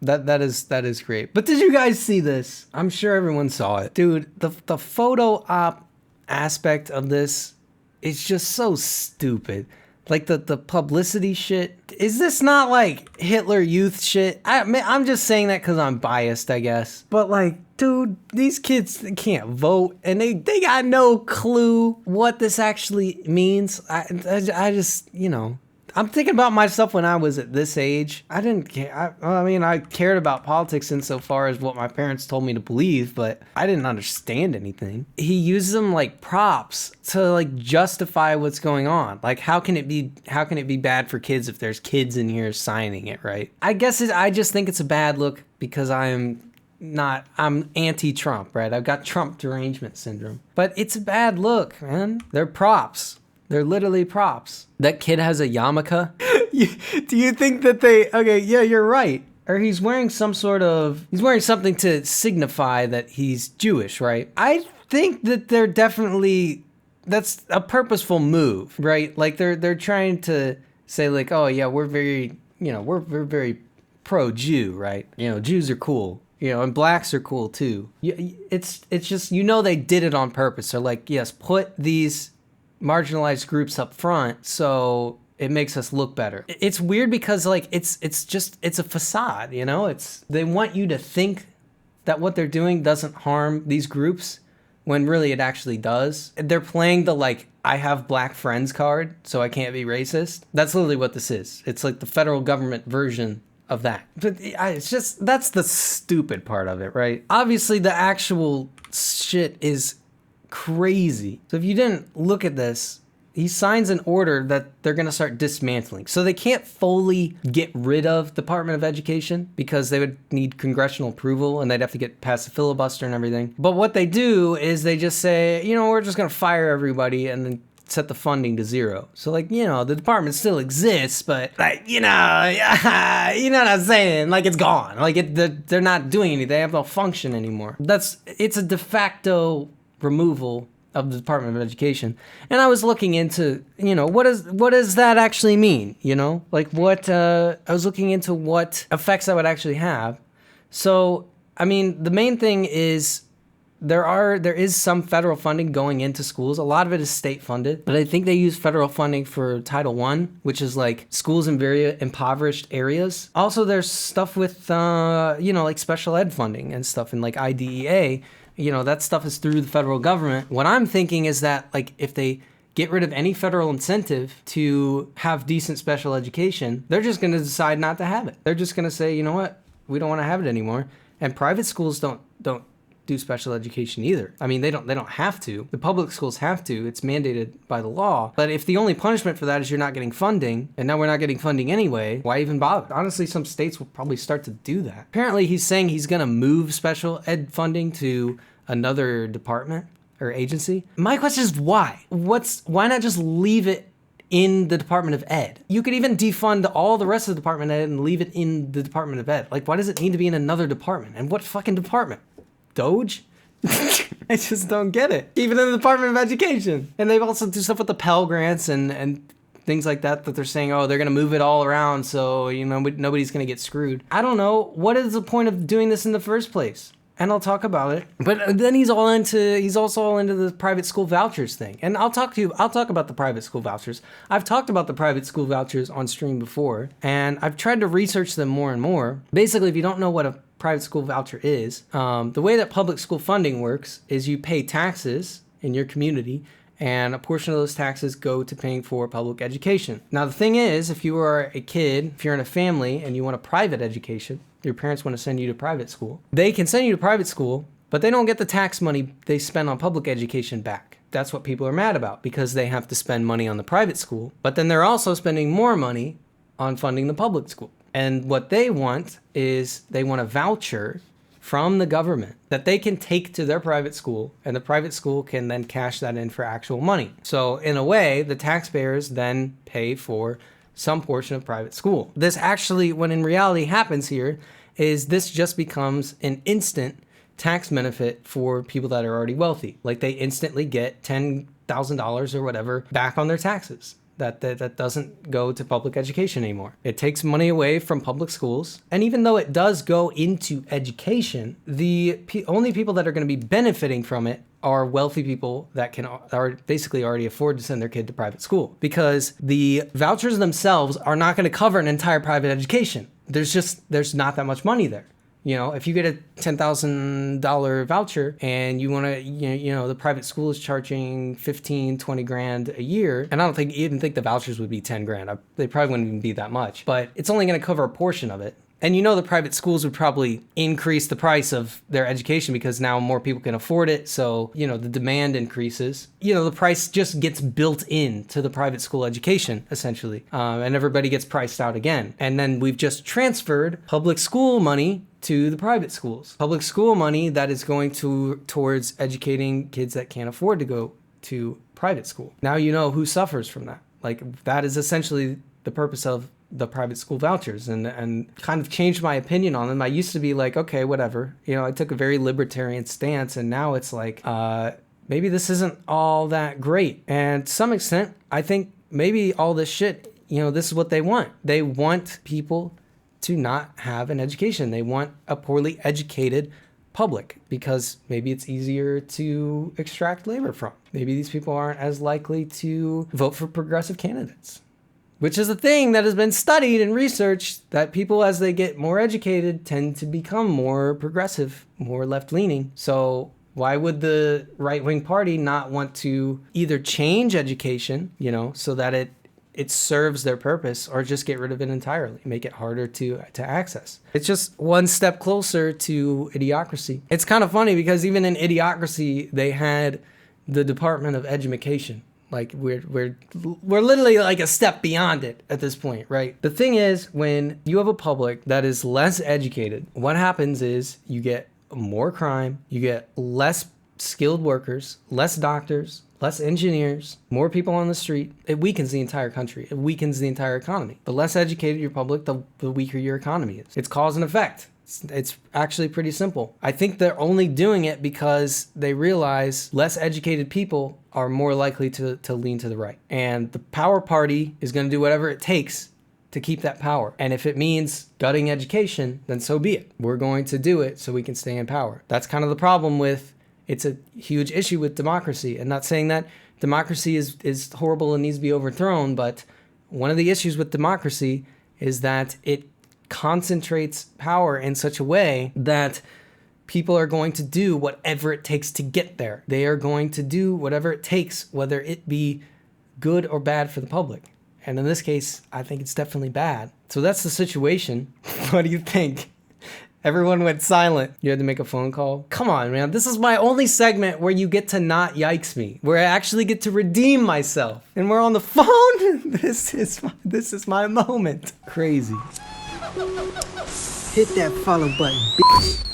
That is great. But did you guys see this? I'm sure everyone saw it. Dude, the photo op aspect of this is just so stupid. Like the publicity shit. Is this not like Hitler Youth shit? I'm just saying that because I'm biased, I guess. But like, dude, these kids can't vote and they got no clue what this actually means. I just, I'm thinking about myself when I was at this age. I didn't care. I cared about politics insofar as what my parents told me to believe, but I didn't understand anything. He uses them like props to like justify what's going on. Like, how can it be bad for kids if there's kids in here signing it, right? I just think it's a bad look because I'm anti-Trump, right? I've got Trump derangement syndrome. But it's a bad look, man. They're props. They're literally props. That kid has a yarmulke. Do you think that okay, yeah, you're right. Or he's wearing something to signify that he's Jewish, right? I think that that's a purposeful move, right? Like they're trying to say like, oh yeah, we're very pro-Jew, right? Jews are cool. And blacks are cool too. It's just, they did it on purpose. They're like, yes, put these marginalized groups up front so it makes us look better. It's weird because like it's a facade, they want you to think that what they're doing doesn't harm these groups when really it actually does. They're playing the like, I have black friends card so I can't be racist. That's literally what this is. It's like the federal government version of that. But that's the stupid part of it, right? Obviously the actual shit is crazy. So if you didn't look at this, he signs an order that they're going to start dismantling. So they can't fully get rid of Department of Education because they would need congressional approval and they'd have to get past the filibuster and everything. But what they do is they just say, we're just going to fire everybody and then set the funding to zero. So like, the department still exists, but like, you know what I'm saying? Like it's gone. Like they're not doing anything. They have no function anymore. It's a de facto removal of the Department of Education. And I was looking into, what does that actually mean? Like I was looking into what effects that would actually have. So, the main thing is there is some federal funding going into schools. A lot of it is state funded, but I think they use federal funding for Title I, which is like schools in very impoverished areas. Also, there's stuff with, like special ed funding and stuff in like IDEA. That stuff is through the federal government. What I'm thinking is that, like, if they get rid of any federal incentive to have decent special education, they're just going to decide not to have it. They're just going to say, you know what, we don't want to have it anymore. And private schools don't do special education either. They don't have to. The public schools have to. It's mandated by the law. But if the only punishment for that is you're not getting funding, and now we're not getting funding anyway, why even bother? Honestly, some states will probably start to do that. Apparently, he's saying he's going to move special ed funding to another department or agency. My question is why? Why not just leave it in the Department of Ed? You could even defund all the rest of the Department of Ed and leave it in the Department of Ed. Like, why does it need to be in another department? And what fucking department? Doge? I just don't get it. Even in the Department of Education. And they've also do stuff with the Pell Grants and things like that they're saying, oh, they're going to move it all around so, nobody's going to get screwed. I don't know. What is the point of doing this in the first place? And I'll talk about it. But then he's also all into the private school vouchers thing. And I'll talk about the private school vouchers. I've talked about the private school vouchers on stream before, and I've tried to research them more and more. Basically, if you don't know what a private school voucher is, the way that public school funding works is you pay taxes in your community, and a portion of those taxes go to paying for public education. Now, the thing is, if you are a kid, if you're in a family and you want a private education, your parents want to send you to private school, they can send you to private school, but they don't get the tax money they spend on public education back. That's what people are mad about, because they have to spend money on the private school, but then they're also spending more money on funding the public school. And what they want is they want a voucher from the government that they can take to their private school, and the private school can then cash that in for actual money. So in a way, the taxpayers then pay for some portion of private school. This actually, when in reality happens here, is this just becomes an instant tax benefit for people that are already wealthy. Like they instantly get $10,000 or whatever back on their taxes. that doesn't go to public education anymore. It takes money away from public schools. And even though it does go into education, the only people that are going to be benefiting from it are wealthy people that are basically already afford to send their kid to private school, because the vouchers themselves are not going to cover an entire private education. There's not that much money there. You know, if you get a $10,000 voucher and you want to, the private school is charging 15, 20 grand a year. And I don't even think the vouchers would be 10 grand. They probably wouldn't even be that much, but it's only going to cover a portion of it. And the private schools would probably increase the price of their education because now more people can afford it. So, the demand increases. The price just gets built into the private school education, essentially. And everybody gets priced out again. And then we've just transferred public school money to the private schools. Public school money that is going towards educating kids that can't afford to go to private school. Now you know who suffers from that. Like, that is essentially the purpose of the private school vouchers, and kind of changed my opinion on them. I used to be like, okay, whatever. I took a very libertarian stance, and now it's like, maybe this isn't all that great. And to some extent, I think maybe all this shit, this is what they want. They want people to not have an education. They want a poorly educated public because maybe it's easier to extract labor from. Maybe these people aren't as likely to vote for progressive candidates, which is a thing that has been studied and researched, that people, as they get more educated, tend to become more progressive, more left-leaning. So why would the right-wing party not want to either change education, so that it serves their purpose, or just get rid of it entirely, make it harder to access? It's just one step closer to idiocracy. It's kind of funny because even in idiocracy, they had the Department of Education. Like, we're literally like a step beyond it at this point, right? The thing is, when you have a public that is less educated, what happens is you get more crime, you get less skilled workers, less doctors, less engineers, more people on the street. It weakens the entire country. It weakens the entire economy. The less educated your public, the weaker your economy is. It's cause and effect. It's actually pretty simple. I think they're only doing it because they realize less educated people are more likely to lean to the right. And the power party is going to do whatever it takes to keep that power. And if it means gutting education, then so be it. We're going to do it so we can stay in power. That's kind of the problem with, it's a huge issue with democracy. And not saying that democracy is horrible and needs to be overthrown, but one of the issues with democracy is that it concentrates power in such a way that people are going to do whatever it takes to get there. They are going to do whatever it takes, whether it be good or bad for the public. And in this case, I think it's definitely bad. So that's the situation. What do you think? Everyone went silent. You had to make a phone call? Come on, man. This is my only segment where you get to not yikes me, where I actually get to redeem myself. And we're on the phone? This is my moment. Crazy. Hit that follow button, bitch.